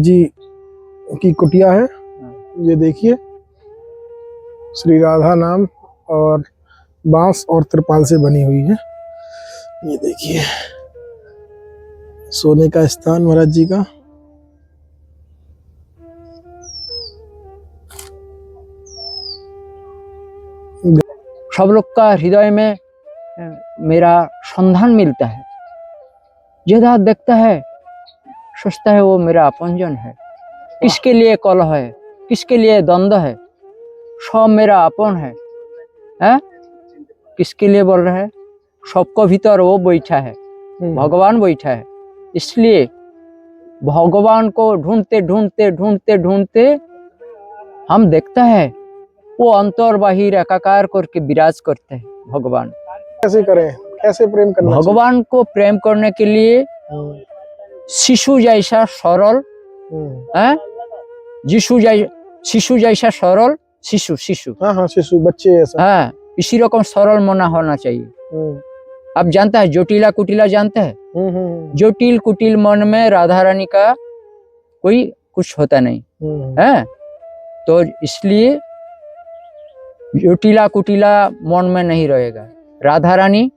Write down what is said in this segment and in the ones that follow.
जी की कुटिया है। ये देखिए, श्री राधा नाम और बांस और त्रिपाल से बनी हुई है। ये देखिए, सोने का स्थान महाराज जी का। सब लोग का हृदय में मेरा संधान मिलता है। जदा देखता है सोचता है वो मेरा अपनजन है। किसके लिए कलह है, किसके लिए द्वंद्व है, सब मेरा अपन है। किसके लिए बोल रहे हैं? सबको भीतर वो बैठा है, भगवान बैठा है। इसलिए भगवान को ढूंढते ढूंढते ढूंढते ढूंढते हम देखता है वो अंतर बाहिर एकाकार करके विराज करते हैं। भगवान कैसे करें, कैसे प्रेम करना चाहिए? भगवान को प्रेम करने के लिए शिशु जैसा सरल, शिशु जैसा सरल, शिशु शिशु हाँ, शिशु, बच्चे ऐसा। इसी रकम सरल मना होना चाहिए। आप जानता है जोटिला कुटिला जानते हैं? जोटिल कुटिल मन में राधा रानी का कोई कुछ होता नहीं है। तो इसलिए जोटिला कुटिला मन में नहीं रहेगा। राधा रानी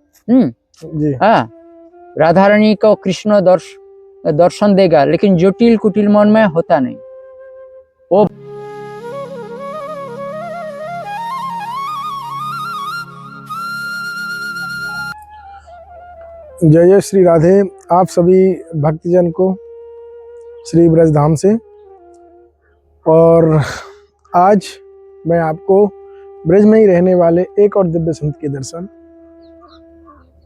राधा रानी को कृष्ण दर्शन देगा, लेकिन जटिल कुटिल मन में होता नहीं। वो जय जय श्री राधे आप सभी भक्तजन को श्री ब्रजधाम से। और आज मैं आपको ब्रज में ही रहने वाले एक और दिव्य संत के दर्शन,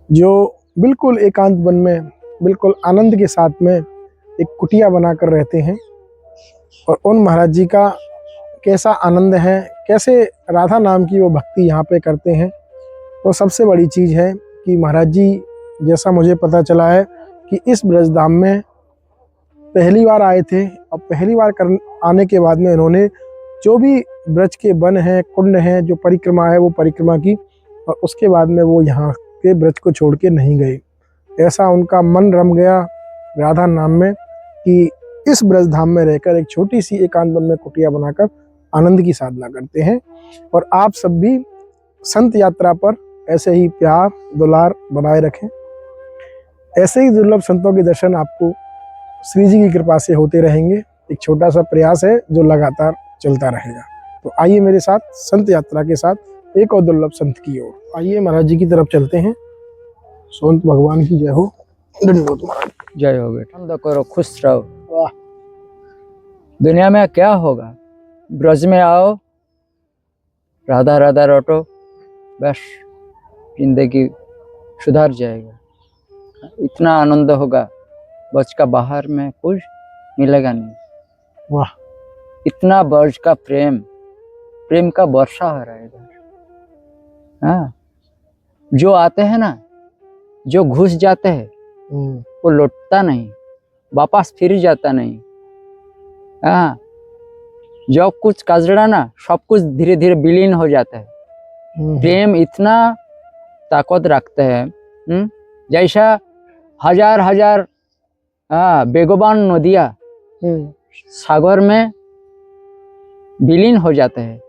जो बिल्कुल एकांत वन में बिल्कुल आनंद के साथ में एक कुटिया बनाकर रहते हैं, और उन महाराज जी का कैसा आनंद है, कैसे राधा नाम की वो भक्ति यहाँ पे करते हैं। तो सबसे बड़ी चीज़ है कि महाराज जी, जैसा मुझे पता चला है कि इस ब्रजधाम में पहली बार आए थे, और पहली बार आने के बाद में इन्होंने जो भी ब्रज के वन हैं, कुंड हैं, जो परिक्रमा है वो परिक्रमा की, और उसके बाद में वो यहाँ के ब्रज को छोड़ के नहीं गए। ऐसा उनका मन रम गया राधा नाम में कि इस ब्रजधाम में रहकर एक छोटी सी एकांत वन में कुटिया बनाकर आनंद की साधना करते हैं। और आप सब भी संत यात्रा पर ऐसे ही प्यार दुलार बनाए रखें। ऐसे ही दुर्लभ संतों के दर्शन आपको श्री जी की कृपा से होते रहेंगे। एक छोटा सा प्रयास है जो लगातार चलता रहेगा। तो आइए मेरे साथ संत यात्रा के साथ एक और दुर्लभ संत की ओर। आइए महाराज जी की तरफ चलते हैं। संत भगवान की जय हो। धन्यवाद महाराज। जय हो बेटा, आनंद करो, खुश रहो। वाह, दुनिया में क्या होगा, ब्रज में आओ, राधा राधा रटो, बस जिंदगी सुधर जाएगा। इतना आनंद होगा, ब्रज का बाहर में कुछ मिलेगा नहीं। वाह, इतना ब्रज का प्रेम का वर्षा हो रहा है इधर। जो आते हैं ना, जो घुस जाते हैं वो लौटता नहीं, वापस फिर जाता नहीं। जो कुछ कचरा ना, सब कुछ धीरे धीरे विलीन हो जाता है। प्रेम इतना ताकत रखते हैं, जैसा हजार हजार बेगोबान नदियाँ सागर में विलीन हो जाते हैं।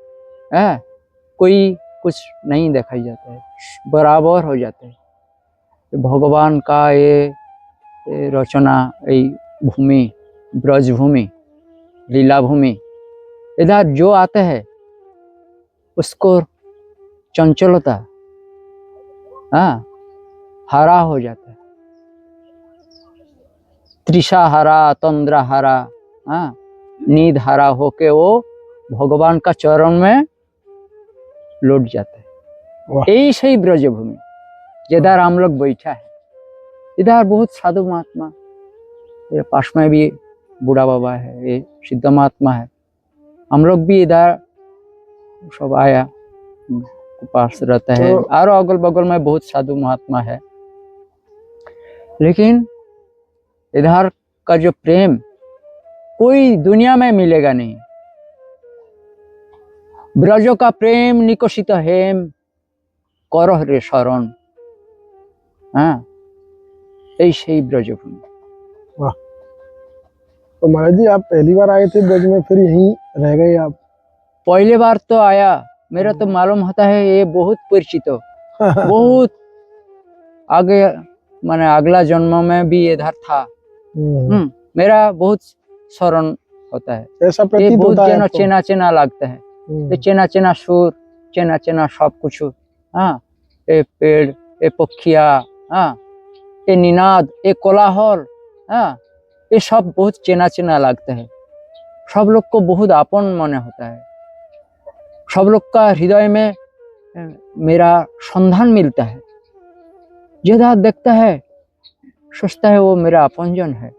कोई कुछ नहीं दिखाई जाता है, बराबर हो जाते हैं। भगवान का ये रचना, ये भूमि, ब्रज भूमि, लीला भूमि, इधर जो आते हैं उसको चंचलता हरा हो जाता है। तृषा हरा, तंद्रा हरा, नींद हरा होके वो भगवान का चरण में लौट जाता है। यही सही ब्रज भूमि जिधर हम लोग बैठा है। इधर बहुत साधु महात्मा, ये पास में भी बूढ़ा बाबा है, ये सिद्ध महात्मा है। हम लोग भी इधर सब आया पास रहता है, और अगल बगल में बहुत साधु महात्मा है। लेकिन इधर का जो प्रेम कोई दुनिया में मिलेगा नहीं। ब्रजों का प्रेम निकोषित हेम करह रे शरण। ऐसे ही ब्रज भूमि। तो महाराज जी आप पहली बार आए थे ब्रज में, फिर यहीं रह गए आप? पहली बार तो आया, मेरा तो मालूम होता है ये बहुत परिचित हो, बहुत आगे, माने अगला जन्म में भी इधर था। मेरा बहुत स्मरण होता है, ऐसा ये प्रतीत बहुत होता है जेना आपको? चेना चेना लगता है, ये चेना चेना सुर, चेना चेना सब कुछ। हाँ, ये पेड़, ये पक्षिया, हाँ, ये निनाद, ये कोलाहल, हाँ, ये सब बहुत चेना चेना लगता है। सब लोग को बहुत आपन मने होता है, सब लोग का हृदय में मेरा संधान मिलता है। जिधर देखता है सोचता है वो मेरा अपनजन है।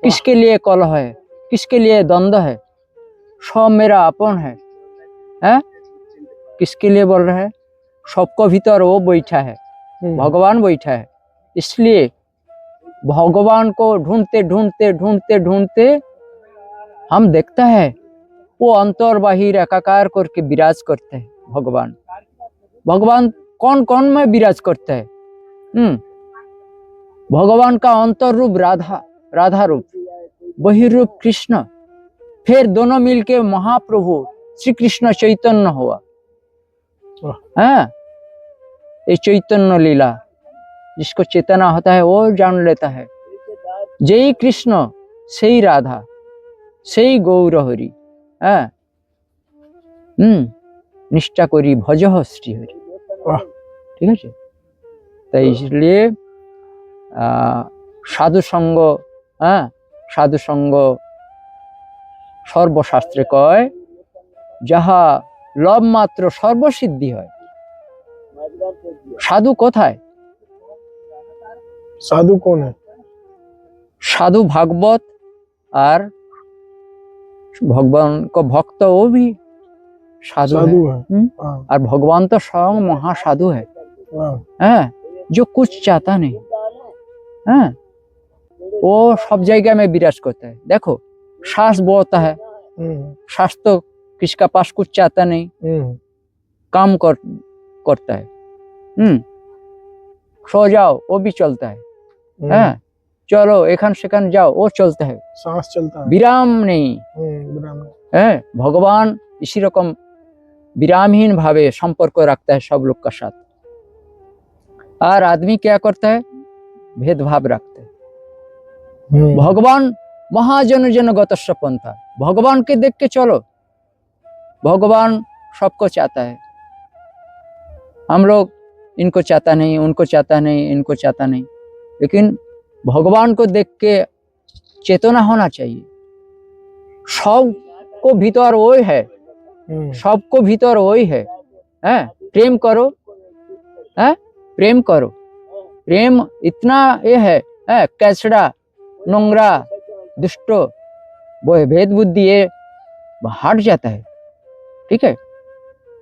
किसके लिए कलह है, किसके लिए द्वंद्व है, सब मेरा अपन है। हैं? किसके लिए बोल रहे हैं? सबको भीतर वो बैठा है, भगवान बैठा है। इसलिए भगवान को ढूंढते ढूंढते ढूंढते ढूंढते हम देखता है वो अंतर बाहिर एकाकार करके विराज करते हैं। भगवान भगवान कौन कौन में विराज करते हैं? भगवान का अंतर रूप राधा, राधा रूप, बहिर्रूप कृष्ण, फिर दोनों मिलके महाप्रभु श्री कृष्ण चैतन्य हुआ। हाँ, ये चैतन्य लीला, जिसको चेतना होता है वो जान लेता है। जय कृष्ण सही राधा सही गौर हरि। हाँ, निष्ठा करी भज श्री हरि। ठीक है, तो इसलिए साधु संग, हाँ, साधु संग सर्वशास्त्रे कय जहा लव मात्र सर्वसिद्धि है। साधु कोथाय? साधु कौन है? साधु भागवत और भगवान को भक्त वो भी साधु है। और भगवान तो स्वयं महासाधु है, जो कुछ चाहता नहीं है, वो सब जगह में विराज करता है। देखो सांस बोता है, सांस तो किसका पास कुछ चाहता नहीं, काम करता है। सो जाओ वो भी चलता है, चलो एखान सेखान जाओ वो चलता है, सांस चलता है, विराम नहीं है। भगवान इसी रकम विरामहीन भावे संपर्क रखता है सब लोग का साथ। और आदमी क्या करता है? भेदभाव रखता है। भगवान महाजन जन गतस्व पंथा, भगवान के देख के चलो। भगवान सबको चाहता है, हम लोग इनको चाहता नहीं, उनको चाहता नहीं, इनको चाहता नहीं, लेकिन भगवान को देख के चेतना होना चाहिए। सबको भीतर वही है, सबको भीतर वही है। प्रेम करो, प्रेम करो। प्रेम इतना ये है, कैसड़ा नोंगरा दुष्ट वो भेद बुद्धि ये हट जाता है। ठीक है,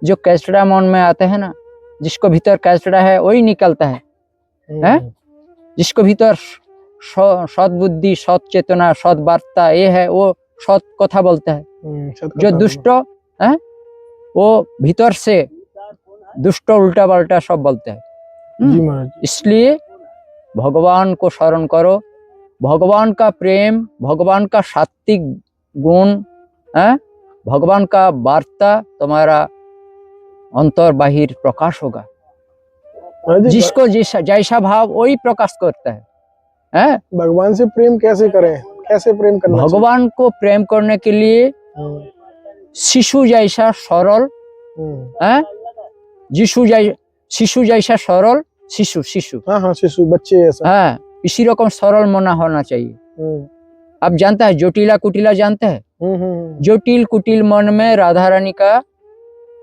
जो कैसड़ा मन में आते हैं ना, जिसको भीतर कैसड़ा है वही निकलता है। जिसको भीतर सद बुद्धि, सद चेतना, सद वार्ता ये है, वो सद कथा बोलता है। जो दुष्ट है वो भीतर से दुष्ट उल्टा पल्टा सब बोलते हैं। इसलिए भगवान को स्मरण करो, भगवान का प्रेम, भगवान का सात्विक गुण, भगवान का वार्ता तुम्हारा अंतर बाहिर प्रकाश होगा। जिसको जैसा भाव वही प्रकाश करता है। भगवान से प्रेम कैसे करें, कैसे प्रेम करना? भगवान को प्रेम करने के लिए शिशु जैसा सरल, शिशु जैसा सरल, शिशु शिशु हाँ शिशु बच्चे ऐसा, इसी रकम सरल मना होना चाहिए। आप जानता है जटिला कुटिला जानते हैं? जटिल कुटिल मन में राधा रानी का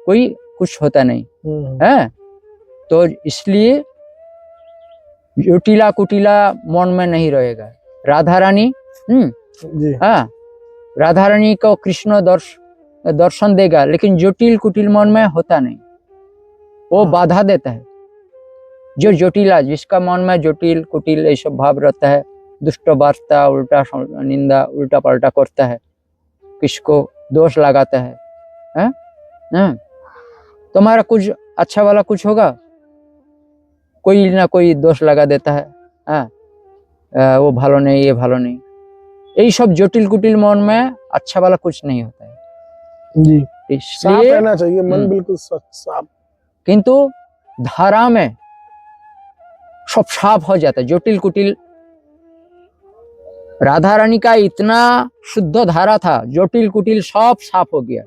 कोई कुछ होता नहीं है। तो इसलिए जटिला कुटिला मन में नहीं रहेगा। राधा रानी राधा रानी को कृष्ण दर्शन देगा, लेकिन जटिल कुटिल मन में होता नहीं, वो बाधा देता है। जो जटिला, जिसका मन में जटिल कुटिल ये सब भाव रहता है, दुष्ट वार्ता, उल्टा निंदा, उल्टा पलटा करता है, किसको दोष लगाता है, तुम्हारा कुछ अच्छा वाला कुछ होगा, कोई ना कोई दोष लगा देता है। वो भालो नहीं, ये भालो नहीं, यही सब जटिल कुटिल मन में अच्छा वाला कुछ नहीं होता है। जी, साफ इसलिए रहना चाहिए मन, बिल्कुल स्वच्छ साफ। किंतु धारा में सब साफ हो जाता है, जटिल कुटिल। राधा रानी का इतना शुद्ध धारा था, जटिल कुटिल सब साफ हो गया।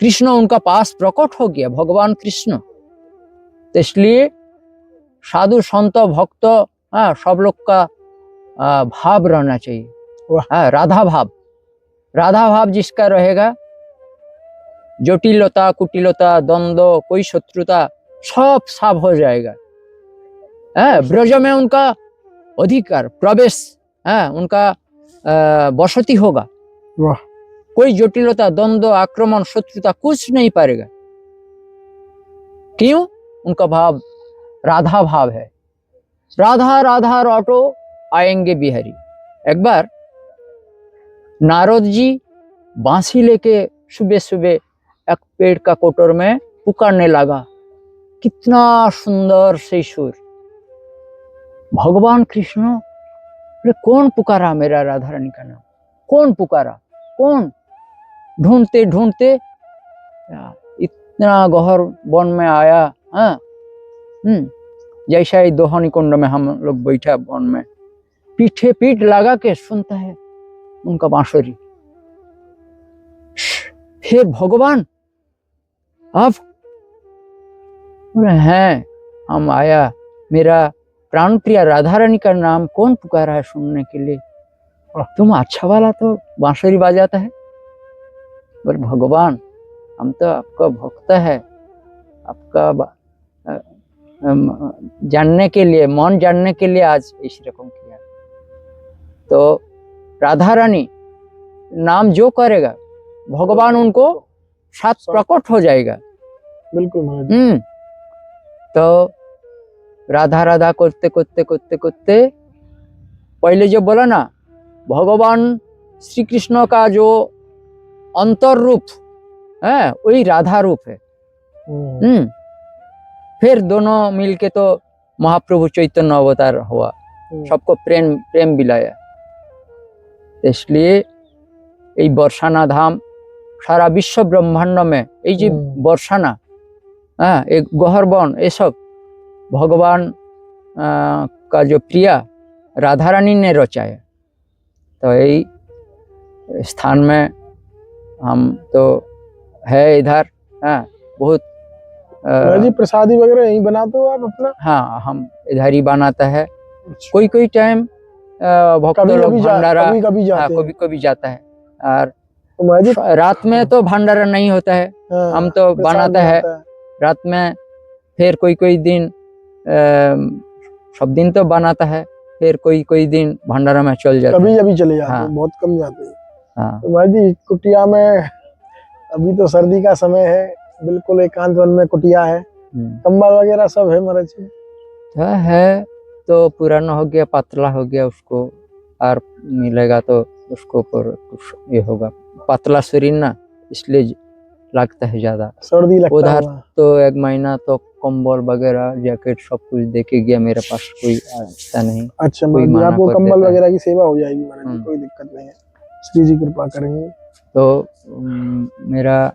कृष्ण उनका पास प्रकट हो गया, भगवान कृष्ण। तो इसलिए साधु संत भक्त सब लोग का भाव रहना चाहिए। राधा भाव, राधा भाव जिसका रहेगा, जटिलता कुटिलता द्वंद्व कोई शत्रुता सब साफ हो जाएगा। ब्रज में उनका अधिकार प्रवेश, उनका बसती होगा। वाह, कोई जटिलता द्वंद्व आक्रमण शत्रुता कुछ नहीं पाएगा। क्यों? उनका भाव राधा भाव है। राधा राधा रटो आएंगे बिहारी। एक बार नारद जी बांसी लेके सुबह सुबह एक पेड़ का कोटर में पुकारने लगा। कितना सुंदर से सुर। भगवान कृष्ण, अरे कौन पुकारा मेरा राधा रानी का नाम? कौन पुकारा? कौन? ढूंढते ढूंढते इतना गहर वन में आया। जैसा ही दोहनी कुंड में हम लोग बैठा वन में, पीठे पीठ लगा के सुनता है उनका बांसुरी। फिर भगवान अब हैं, हम आया, मेरा प्राण प्रिया राधा रानी का नाम कौन पुकारा है सुनने के लिए? तुम अच्छा वाला तो बांसुरी बजाता है। बोले भगवान, हम तो आपका भक्त है, आपका जानने के लिए, मन जानने के लिए आज इस रकम किया। तो राधा रानी नाम जो करेगा भगवान उनको साथ प्रकट हो जाएगा। बिल्कुल। तो राधा राधा करते करते करते करते पहले जो बोला ना, भगवान श्री कृष्ण का जो अंतर रूप है वही राधा रूप है। फिर दोनों मिलके तो महाप्रभु चैतन्य अवतार हुआ, सबको प्रेम प्रेम बिलाया। इसलिए ये बरसाना धाम सारा विश्व ब्रह्मांड में ये जो बरसाना, एक गहरबन, ये सब भगवान का जो प्रिया राधा रानी ने रचाया। तो यही स्थान में हम तो है इधर। बहुत जी, प्रसादी वगैरह यहीं बनाते हो आप अपना? हाँ, हम इधर ही बनाता है। कोई कोई टाइम भक्त लोग भंडारा कभी कभी जाता है। और रात में तो भंडारा नहीं होता है, हम तो बनाता है रात में। फिर कोई कोई दिन, सब दिन तो बनाता है, फिर कोई कोई दिन भंडारा में चल जाता है। कभी अभी चले जाते हैं, बहुत कम जाते हैं। तो भाई जी, कुटिया में अभी तो सर्दी का समय है, बिल्कुल एकांत वन में कुटिया है, कंबल वगैरह सब है महाराज जी? है, तो पुराना हो गया, पतला हो गया, उसको और मिलेगा तो उसको ऊपर कुछ ये होगा, पतला शरीर ना, इसलिए लगता है ज्यादा सर्दी लगता है। उधर तो एक महीना तो कंबल वगैरह जैकेट सब कुछ देके गया, मेरे पास कोई आता नहीं। अच्छा, आपको कंबल वगैरह की सेवा हो जाएगी महाराज जी, कोई दिक्कत नहीं है, श्री जी कृपा करेंगे। तो मेरा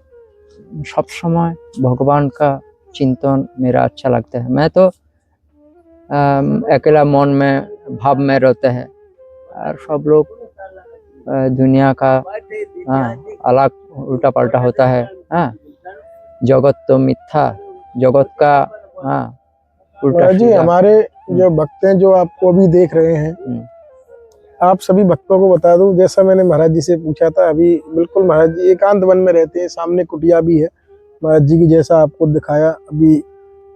सब समय भगवान का चिंतन मेरा अच्छा लगता है। मैं तो अकेला मन में भाव में रहते हैं, और सब लोग दुनिया का अलग उल्टा पलटा होता है। जगत तो मिथ्या, जगत का उल्टा जी। हमारे जो भक्त हैं जो आपको अभी देख रहे हैं, आप सभी भक्तों को बता दूं, जैसा मैंने महाराज जी से पूछा था, अभी बिल्कुल महाराज जी एकांत वन में रहते हैं, सामने कुटिया भी है महाराज जी की, जैसा आपको दिखाया। अभी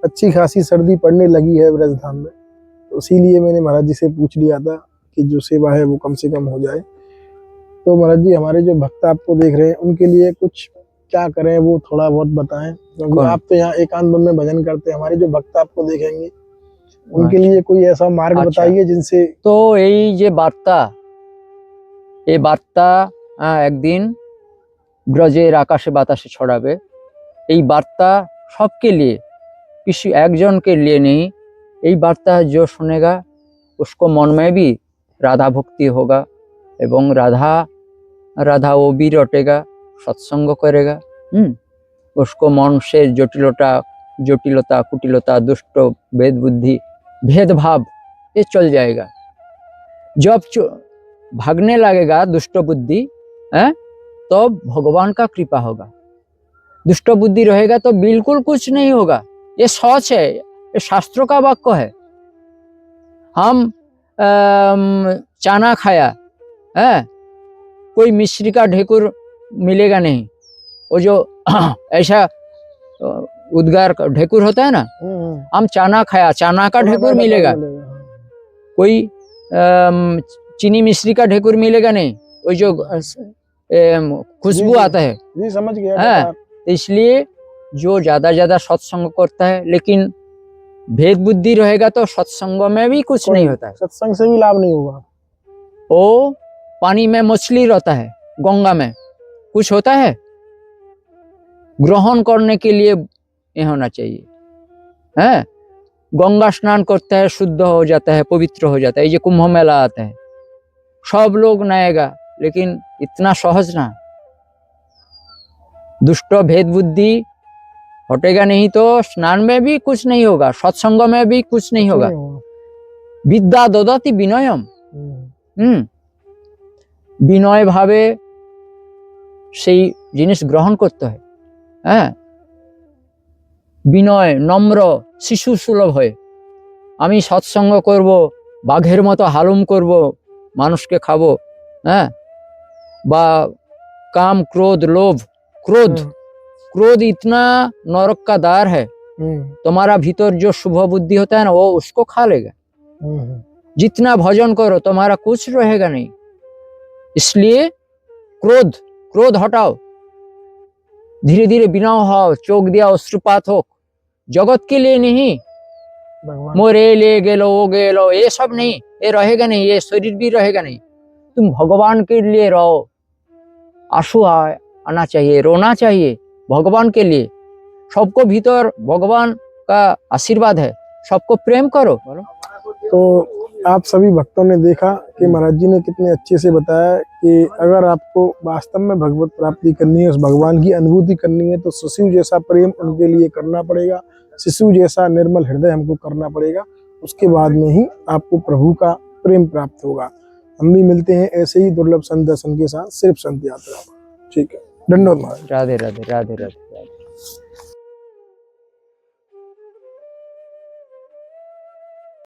अच्छी खासी सर्दी पड़ने लगी है ब्रजधाम में, तो इसीलिए मैंने महाराज जी से पूछ लिया था कि जो सेवा है वो कम से कम हो जाए। तो महाराज जी, हमारे जो भक्त आपको देख रहे हैं उनके लिए कुछ क्या करें वो थोड़ा बहुत बताएं, क्योंकि आप तो यहाँ एकांत वन में भजन करते हैं। हमारे जो भक्त आपको देखेंगे उनके लिए कोई ऐसा मार्ग बताइए जिनसे। तो ये बार्ता एक दिन ब्रजेर आकाशे बातासे छड़ाबे। ये बार्ता सबके लिए, किसी एक जन के लिए नहीं। ये बार्ता जो सुनेगा उसको मन में भी राधा भक्ति होगा, एवं राधा वो भी रटेगा, सत्संग करेगा। उसको मन से जटिलता कुटिलता दुष्ट भेद बुद्धि भेदभाव ये चल जाएगा। जब भागने लगेगा दुष्ट बुद्धि तो भगवान का कृपा होगा। दुष्ट बुद्धि रहेगा तो बिल्कुल कुछ नहीं होगा। ये सच है, ये शास्त्रों का वाक्य है। हम चाना खाया है, कोई मिश्री का ढेकुर मिलेगा नहीं। वो जो ऐसा उद्गार ढेकुर होता है ना, हम चाना खाया, चाना का ढेकुर मिलेगा। कोई चीनी मिश्री का ढेकुर मिलेगा नहीं। वो जो खुशबू आता है, जी समझ गया। इसलिए जो ज्यादा सत्संग करता है, लेकिन भेद बुद्धि रहेगा तो सत्संग में भी कुछ नहीं होता है। सत्संग से भी लाभ नहीं होगा। वो पानी में मछली रहता है, गंगा में कुछ होता है। ग्रहण करने के लिए ये होना चाहिए है। गंगा स्नान करता है, शुद्ध हो जाता है, पवित्र हो जाता है। ये कुंभ मेला आता है, सब लोग नहाएगा, लेकिन इतना सहज ना। दुष्ट भेद बुद्धि हटेगा नहीं तो स्नान में भी कुछ नहीं होगा, सत्संग में भी कुछ नहीं होगा। विद्या ददाति विनयम, विनय भावे সেই জিনিস গ্রহণ করতে হয়। বিনয় নম্র শিশু সুলভ হয়ে আমি সৎসঙ্গ করব, বাঘের মতো হালুম করব, মানুষকে খাবো, বা काम क्रोध लोभ क्रोध इतना नरक का द्वार है। तुम्हारा भीतर जो शुभ बुद्धि होता है ना, वो उसको खा लेगा। जितना भजन करो तुम्हारा कुछ रहेगा नहीं। इसलिए क्रोध हटाओ, धीरे धीरे बिना हो, चोक दिया अश्रुपात हो, जगत के लिए नहीं। मोरे ले गेलो वो गेलो ये सब नहीं, ये रहेगा नहीं, ये शरीर भी रहेगा नहीं। तुम भगवान के लिए रहो। आंसू आना चाहिए, रोना चाहिए भगवान के लिए। सबको भीतर भगवान का आशीर्वाद है, सबको प्रेम करो। तो आप सभी भक्तों ने देखा कि महाराज जी ने कितने अच्छे से बताया कि अगर आपको वास्तव में भगवत प्राप्ति करनी है, उस भगवान की अनुभूति करनी है, तो शिशु जैसा प्रेम उनके लिए करना पड़ेगा, शिशु जैसा निर्मल हृदय हमको करना पड़ेगा। उसके बाद में ही आपको प्रभु का प्रेम प्राप्त होगा। हम भी मिलते हैं ऐसे ही दुर्लभ संत दर्शन के साथ, सिर्फ संत यात्रा। ठीक है, धन्यवाद महाराज। राधे राधे राधे राधे।